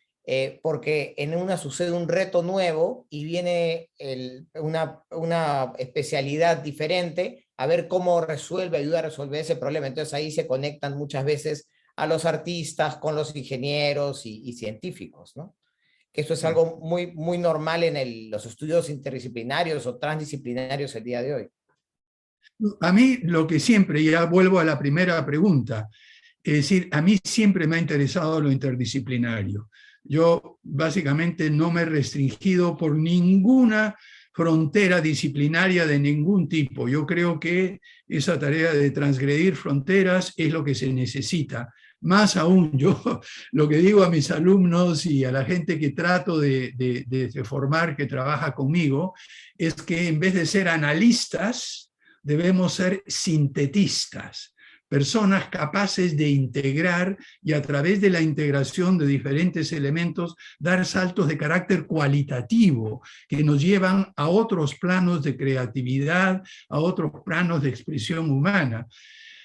porque en una sucede un reto nuevo y viene una especialidad diferente a ver cómo ayuda a resolver ese problema. Entonces ahí se conectan muchas veces a los artistas con los ingenieros y científicos, ¿no? Que eso es algo muy, muy normal en los estudios interdisciplinarios o transdisciplinarios el día de hoy. A mí lo que siempre, ya vuelvo a la primera pregunta, es decir, a mí siempre me ha interesado lo interdisciplinario. Yo básicamente no me he restringido por ninguna frontera disciplinaria de ningún tipo. Yo creo que esa tarea de transgredir fronteras es lo que se necesita. Más aún, yo lo que digo a mis alumnos y a la gente que trato de formar, que trabaja conmigo, es que en vez de ser analistas, debemos ser sintetistas, personas capaces de integrar y a través de la integración de diferentes elementos dar saltos de carácter cualitativo que nos llevan a otros planos de creatividad, a otros planos de expresión humana.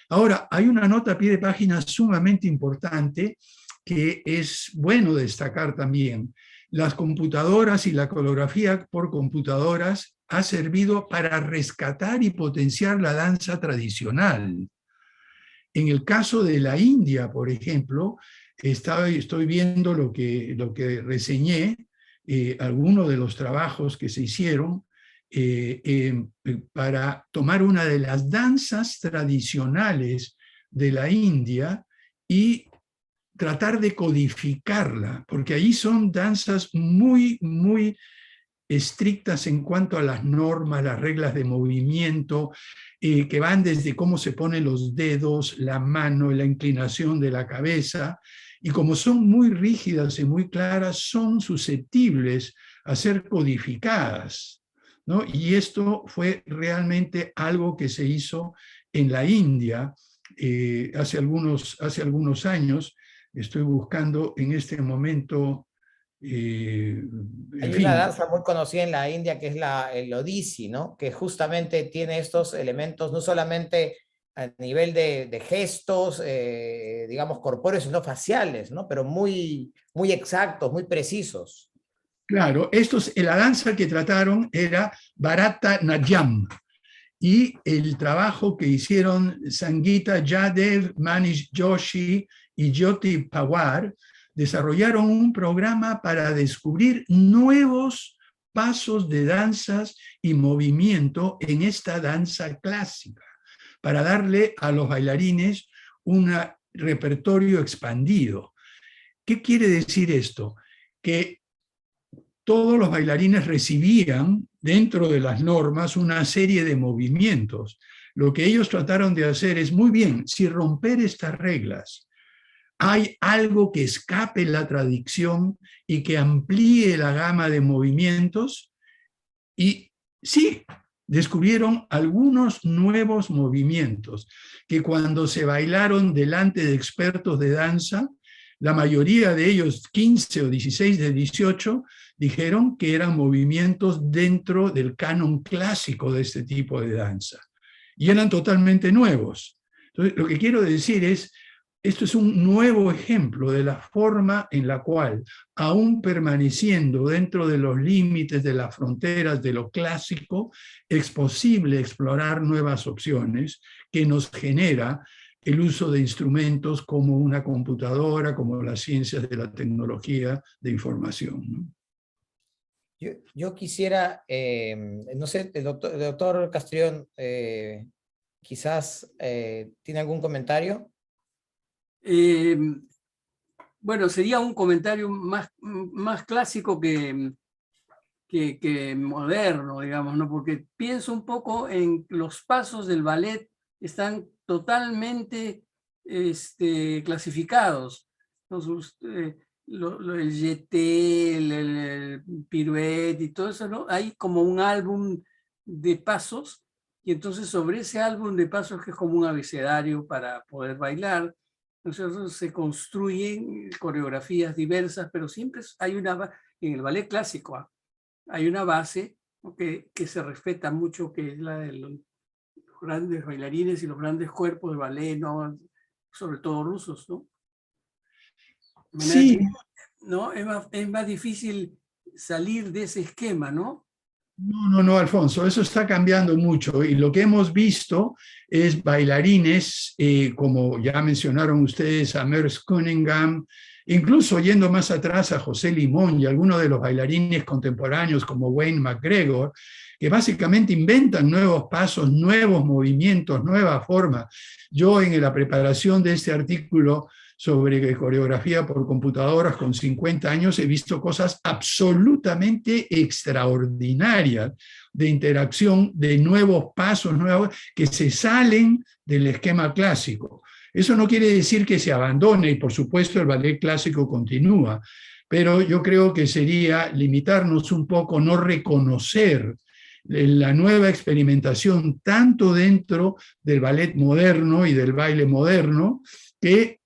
Ahora, hay una nota a pie de página sumamente importante que es bueno destacar también. Las computadoras y la coreografía por computadoras ha servido para rescatar y potenciar la danza tradicional. En el caso de la India, por ejemplo, estoy viendo lo que reseñé, algunos de los trabajos que se hicieron para tomar una de las danzas tradicionales de la India y tratar de codificarla, porque ahí son danzas muy, muy estrictas en cuanto a las normas, las reglas de movimiento, que van desde cómo se ponen los dedos, la mano, la inclinación de la cabeza, y como son muy rígidas y muy claras, son susceptibles a ser codificadas, ¿no? Y esto fue realmente algo que se hizo en la India hace algunos años. Estoy buscando en este momento... Hay una danza muy conocida en la India que es el Odissi, ¿no? Que justamente tiene estos elementos no solamente a nivel de gestos, digamos, corpóreos, sino faciales, ¿no? Pero muy, muy exactos, muy precisos. Claro, la danza que trataron era Bharatanatyam, y el trabajo que hicieron Sangeeta Yadev, Manish Joshi y Jyoti Pawar desarrollaron un programa para descubrir nuevos pasos de danzas y movimiento en esta danza clásica, para darle a los bailarines un repertorio expandido. ¿Qué quiere decir esto? Que todos los bailarines recibían dentro de las normas una serie de movimientos. Lo que ellos trataron de hacer es, muy bien, si romper estas reglas hay algo que escape la tradición y que amplíe la gama de movimientos, y sí, descubrieron algunos nuevos movimientos que cuando se bailaron delante de expertos de danza, la mayoría de ellos, 15 o 16 de 18, dijeron que eran movimientos dentro del canon clásico de este tipo de danza. Y eran totalmente nuevos. Entonces, lo que quiero decir es, esto es un nuevo ejemplo de la forma en la cual, aún permaneciendo dentro de los límites de las fronteras de lo clásico, es posible explorar nuevas opciones que nos genera el uso de instrumentos como una computadora, como las ciencias de la tecnología de información, ¿no? Yo quisiera, no sé, el doctor Castrillón, quizás tiene algún comentario. Bueno, sería un comentario más clásico que moderno, digamos, ¿no? Porque pienso un poco en los pasos del ballet, están totalmente clasificados. El jeté, el pirouette y todo eso, ¿no? Hay como un álbum de pasos, y entonces sobre ese álbum de pasos, que es como un abecedario para poder bailar, entonces se construyen coreografías diversas, pero siempre hay en el ballet clásico, hay una base, ¿no? que se respeta mucho, que es la de los grandes bailarines y los grandes cuerpos de ballet, ¿no? Sobre todo rusos, ¿no? Sí. ¿No? Es más difícil salir de ese esquema, ¿no? No, Alfonso, eso está cambiando mucho, y lo que hemos visto es bailarines, como ya mencionaron ustedes, a Merce Cunningham, incluso yendo más atrás a José Limón y algunos de los bailarines contemporáneos como Wayne McGregor, que básicamente inventan nuevos pasos, nuevos movimientos, nuevas formas. Yo en la preparación de este artículo sobre coreografía por computadoras con 50 años, he visto cosas absolutamente extraordinarias de interacción, de nuevos pasos, nuevos, que se salen del esquema clásico. Eso no quiere decir que se abandone, y por supuesto el ballet clásico continúa, pero yo creo que sería limitarnos un poco, no reconocer la nueva experimentación tanto dentro del ballet moderno y del baile moderno, que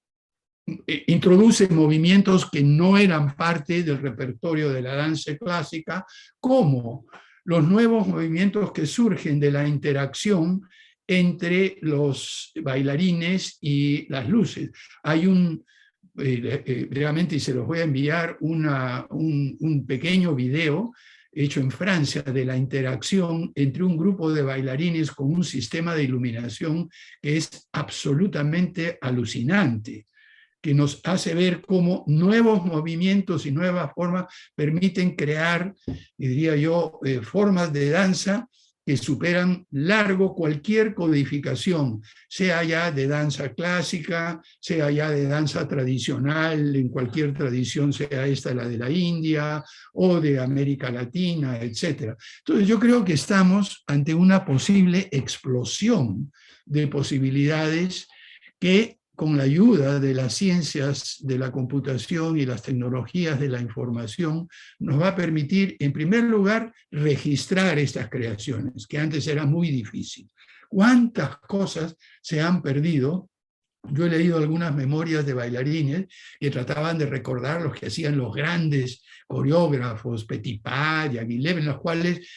introduce movimientos que no eran parte del repertorio de la danza clásica, como los nuevos movimientos que surgen de la interacción entre los bailarines y las luces. Hay brevemente, y se los voy a enviar, un pequeño video hecho en Francia de la interacción entre un grupo de bailarines con un sistema de iluminación que es absolutamente alucinante, que nos hace ver cómo nuevos movimientos y nuevas formas permiten crear, diría yo, formas de danza que superan largo cualquier codificación, sea ya de danza clásica, sea ya de danza tradicional, en cualquier tradición, sea esta la de la India o de América Latina, etc. Entonces yo creo que estamos ante una posible explosión de posibilidades que, con la ayuda de las ciencias de la computación y las tecnologías de la información, nos va a permitir, en primer lugar, registrar estas creaciones, que antes era muy difícil. ¿Cuántas cosas se han perdido? Yo he leído algunas memorias de bailarines que trataban de recordar los que hacían los grandes coreógrafos, Petipa y Aguilera, en los cuales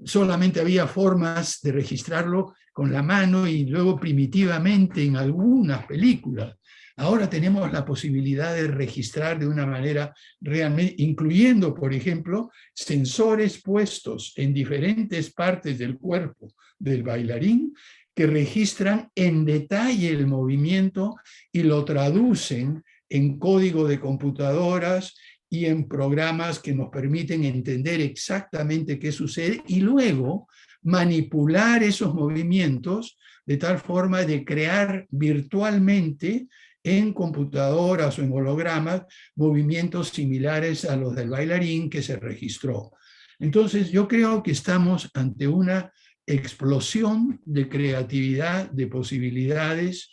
solamente había formas de registrarlo con la mano y luego primitivamente en algunas películas. Ahora tenemos la posibilidad de registrar de una manera realmente, incluyendo, por ejemplo, sensores puestos en diferentes partes del cuerpo del bailarín que registran en detalle el movimiento y lo traducen en código de computadoras y en programas que nos permiten entender exactamente qué sucede y luego manipular esos movimientos de tal forma de crear virtualmente en computadoras o en hologramas movimientos similares a los del bailarín que se registró. Entonces yo creo que estamos ante una explosión de creatividad, de posibilidades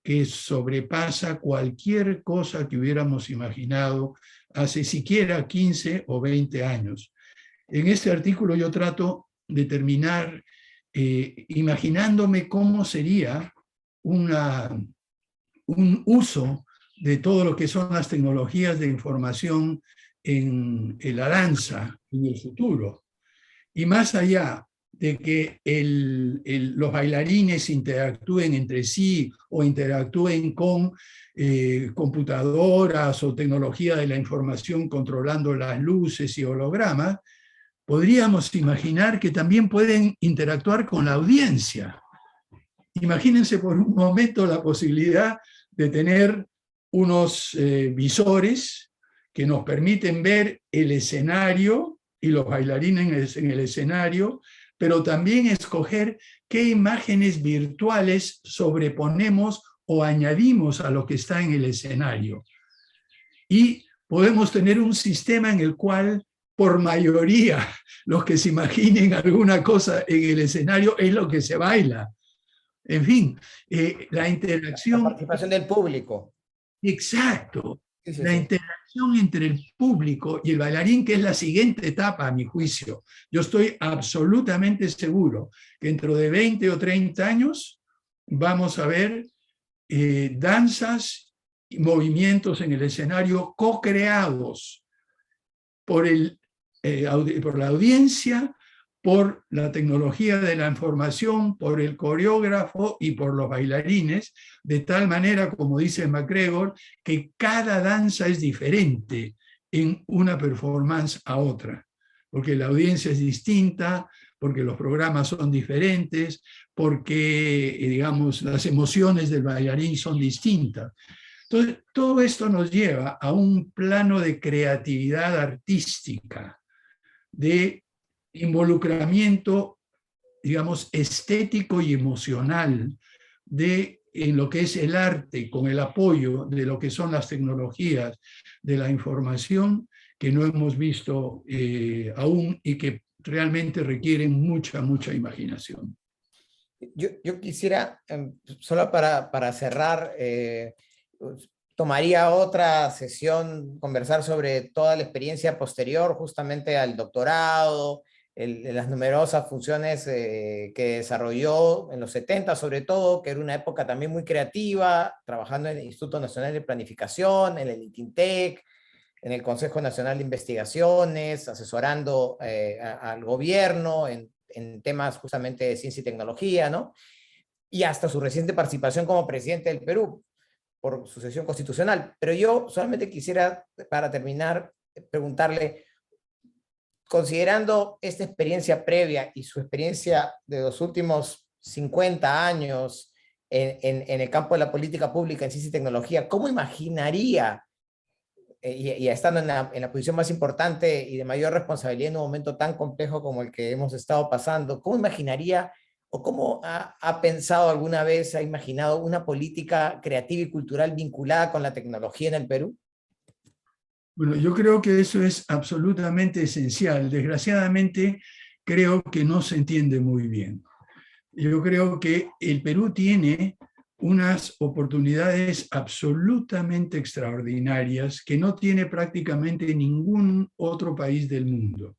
que sobrepasa cualquier cosa que hubiéramos imaginado hace siquiera 15 o 20 años. En este artículo yo trato de terminar imaginándome cómo sería un uso de todo lo que son las tecnologías de información en la danza en el futuro. Y más allá de que los bailarines interactúen entre sí o interactúen con computadoras o tecnología de la información controlando las luces y hologramas, podríamos imaginar que también pueden interactuar con la audiencia. Imagínense por un momento la posibilidad de tener unos visores que nos permiten ver el escenario y los bailarines en el escenario, pero también escoger qué imágenes virtuales sobreponemos o añadimos a lo que está en el escenario. Y podemos tener un sistema en el cual, por mayoría, los que se imaginen alguna cosa en el escenario es lo que se baila. En fin, la interacción... La participación del público. Exacto. Sí. La interacción entre el público y el bailarín, que es la siguiente etapa, a mi juicio. Yo estoy absolutamente seguro que dentro de 20 o 30 años vamos a ver danzas y movimientos en el escenario co-creados por la audiencia, por la tecnología de la información, por el coreógrafo y por los bailarines, de tal manera, como dice MacGregor, que cada danza es diferente en una performance a otra, porque la audiencia es distinta, porque los programas son diferentes, porque, digamos, las emociones del bailarín son distintas. Entonces, todo esto nos lleva a un plano de creatividad artística, de involucramiento, digamos, estético y emocional de en lo que es el arte, con el apoyo de lo que son las tecnologías de la información, que no hemos visto aún y que realmente requieren mucha, mucha imaginación. Yo quisiera, solo para cerrar, tomaría otra sesión, conversar sobre toda la experiencia posterior justamente al doctorado, las numerosas funciones que desarrolló en los 70 sobre todo, que era una época también muy creativa, trabajando en el Instituto Nacional de Planificación, en el INTINTEC, en el Consejo Nacional de Investigaciones, asesorando al gobierno en temas justamente de ciencia y tecnología, ¿no? Y hasta su reciente participación como presidente del Perú por sucesión constitucional. Pero yo solamente quisiera, para terminar, preguntarle, considerando esta experiencia previa y su experiencia de los últimos 50 años en el campo de la política pública en ciencia y tecnología, ¿cómo imaginaría, y estando en la posición más importante y de mayor responsabilidad en un momento tan complejo como el que hemos estado pasando, cómo imaginaría o cómo ha pensado alguna vez, ha imaginado una política creativa y cultural vinculada con la tecnología en el Perú? Bueno, yo creo que eso es absolutamente esencial. Desgraciadamente, creo que no se entiende muy bien. Yo creo que el Perú tiene unas oportunidades absolutamente extraordinarias que no tiene prácticamente ningún otro país del mundo.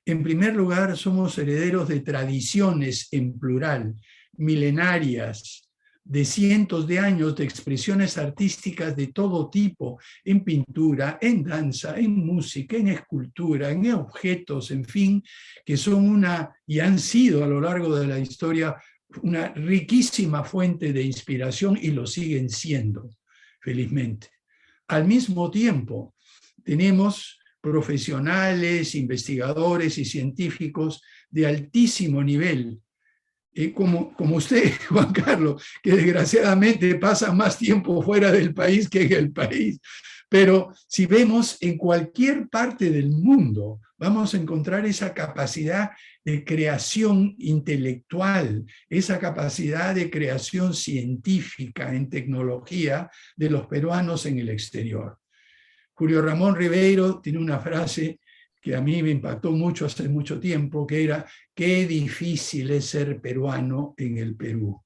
En primer lugar, somos herederos de tradiciones en plural, milenarias, de cientos de años de expresiones artísticas de todo tipo, en pintura, en danza, en música, en escultura, en objetos, en fin, que son una, y han sido a lo largo de la historia, una riquísima fuente de inspiración y lo siguen siendo, felizmente. Al mismo tiempo, tenemos profesionales, investigadores y científicos de altísimo nivel, como usted, Juan Carlos, que desgraciadamente pasa más tiempo fuera del país que en el país. Pero si vemos en cualquier parte del mundo, vamos a encontrar esa capacidad de creación intelectual, esa capacidad de creación científica en tecnología de los peruanos en el exterior. Julio Ramón Ribeiro tiene una frase que a mí me impactó mucho hace mucho tiempo, que era: qué difícil es ser peruano en el Perú.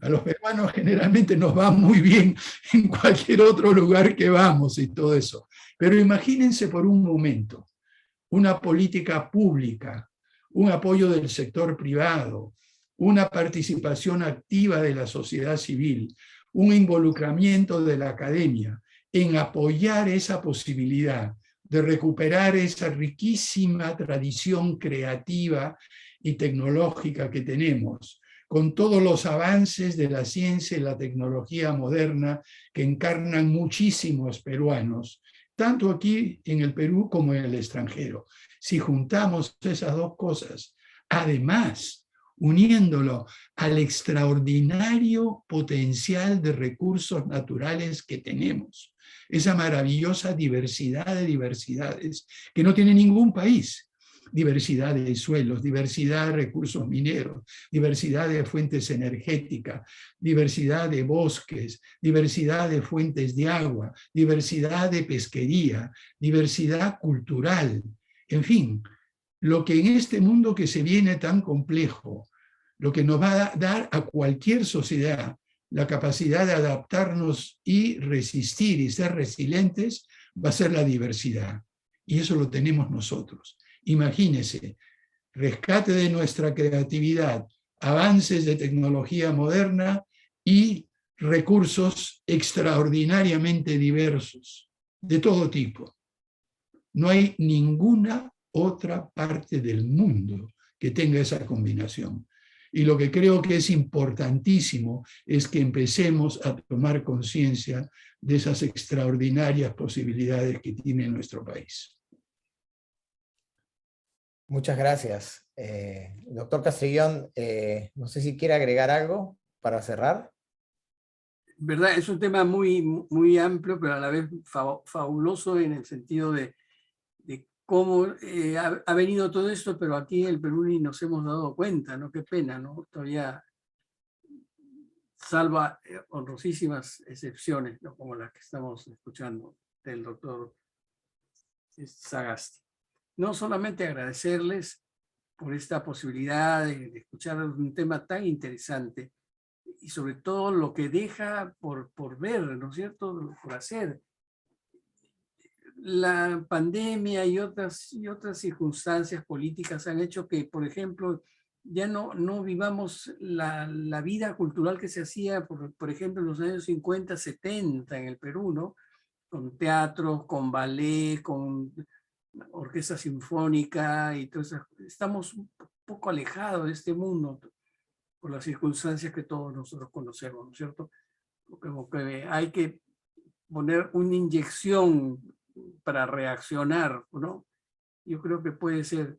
A los peruanos generalmente nos va muy bien en cualquier otro lugar que vamos y todo eso. Pero imagínense por un momento una política pública, un apoyo del sector privado, una participación activa de la sociedad civil, un involucramiento de la academia en apoyar esa posibilidad de recuperar esa riquísima tradición creativa y tecnológica que tenemos, con todos los avances de la ciencia y la tecnología moderna que encarnan muchísimos peruanos, tanto aquí en el Perú como en el extranjero. Si juntamos esas dos cosas, además, uniéndolo al extraordinario potencial de recursos naturales que tenemos, esa maravillosa diversidad de diversidades que no tiene ningún país, diversidad de suelos, diversidad de recursos mineros, diversidad de fuentes energéticas, diversidad de bosques, diversidad de fuentes de agua, diversidad de pesquería, diversidad cultural, en fin, lo que en este mundo que se viene tan complejo, lo que nos va a dar a cualquier sociedad la capacidad de adaptarnos y resistir y ser resilientes, va a ser la diversidad. Y eso lo tenemos nosotros. Imagínense, rescate de nuestra creatividad, avances de tecnología moderna y recursos extraordinariamente diversos, de todo tipo. No hay ninguna otra parte del mundo que tenga esa combinación. Y lo que creo que es importantísimo es que empecemos a tomar conciencia de esas extraordinarias posibilidades que tiene nuestro país. Muchas gracias. Doctor Castrillón, no sé si quiere agregar algo para cerrar. ¿Verdad? Es un tema muy, muy amplio, pero a la vez fabuloso en el sentido de cómo ha venido todo esto, pero aquí en el Perú ni nos hemos dado cuenta, ¿no? Qué pena, ¿no? Todavía salva honrosísimas excepciones, ¿no? Como las que estamos escuchando del doctor Sagasti. No solamente agradecerles por esta posibilidad de escuchar un tema tan interesante y sobre todo lo que deja por ver, ¿no es cierto?, por hacer. La pandemia y otras circunstancias políticas han hecho que, por ejemplo, ya no vivamos la vida cultural que se hacía, por ejemplo, en los años 50, 70 en el Perú, ¿no? Con teatro, con ballet, con orquesta sinfónica y todo eso. Estamos un poco alejados de este mundo por las circunstancias que todos nosotros conocemos, ¿no es cierto? Como que hay que poner una inyección para reaccionar, ¿no? Yo creo que puede ser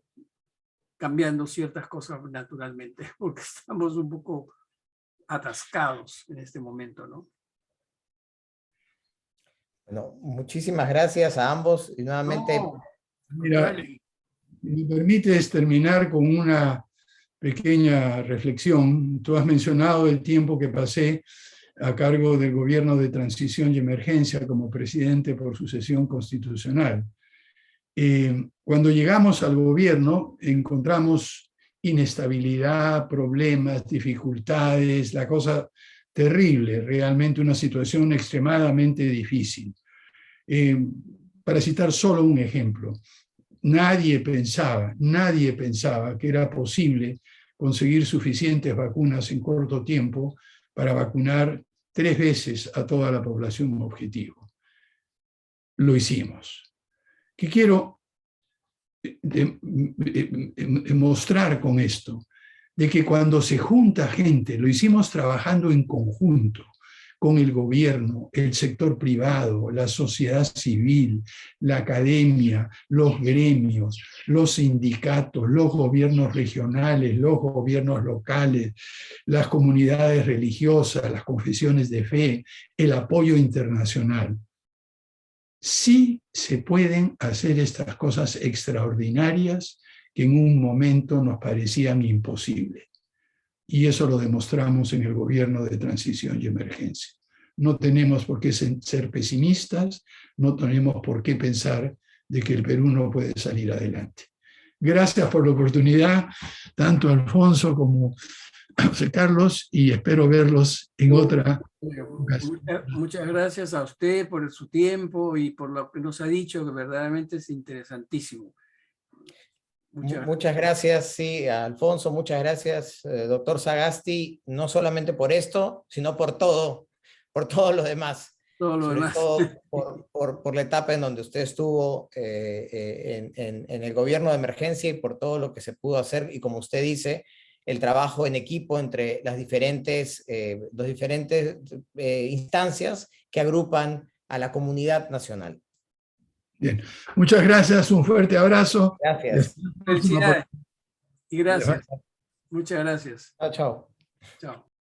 cambiando ciertas cosas naturalmente, porque estamos un poco atascados en este momento, ¿no? Bueno, muchísimas gracias a ambos y nuevamente... No, Mira, si me permites terminar con una pequeña reflexión. Tú has mencionado el tiempo que pasé a cargo del gobierno de transición y emergencia como presidente por sucesión constitucional. Cuando llegamos al gobierno encontramos inestabilidad, problemas, dificultades, la cosa terrible, realmente una situación extremadamente difícil. Para citar solo un ejemplo, nadie pensaba que era posible conseguir suficientes vacunas en corto tiempo para vacunar 3 veces a toda la población objetivo. Lo hicimos. ¿Qué quiero mostrar con esto? De que cuando se junta gente, lo hicimos trabajando en conjunto con el gobierno, el sector privado, la sociedad civil, la academia, los gremios, los sindicatos, los gobiernos regionales, los gobiernos locales, las comunidades religiosas, las confesiones de fe, el apoyo internacional. Sí se pueden hacer estas cosas extraordinarias que en un momento nos parecían imposibles. Y eso lo demostramos en el gobierno de transición y emergencia. No tenemos por qué ser pesimistas, no tenemos por qué pensar de que el Perú no puede salir adelante. Gracias por la oportunidad, tanto Alfonso como José Carlos, y espero verlos en otra ocasión. Muchas gracias a usted por su tiempo y por lo que nos ha dicho, que verdaderamente es interesantísimo. Muchas gracias, sí, a Alfonso, muchas gracias, doctor Sagasti, no solamente por esto, sino por todo lo demás. Todo lo sobre demás. todo por la etapa en donde usted estuvo en el gobierno de emergencia y por todo lo que se pudo hacer, y como usted dice, el trabajo en equipo entre las diferentes instancias que agrupan a la comunidad nacional. Bien, muchas gracias, un fuerte abrazo. Gracias. Felicidades y gracias. Muchas gracias. Chao, chao. Chao.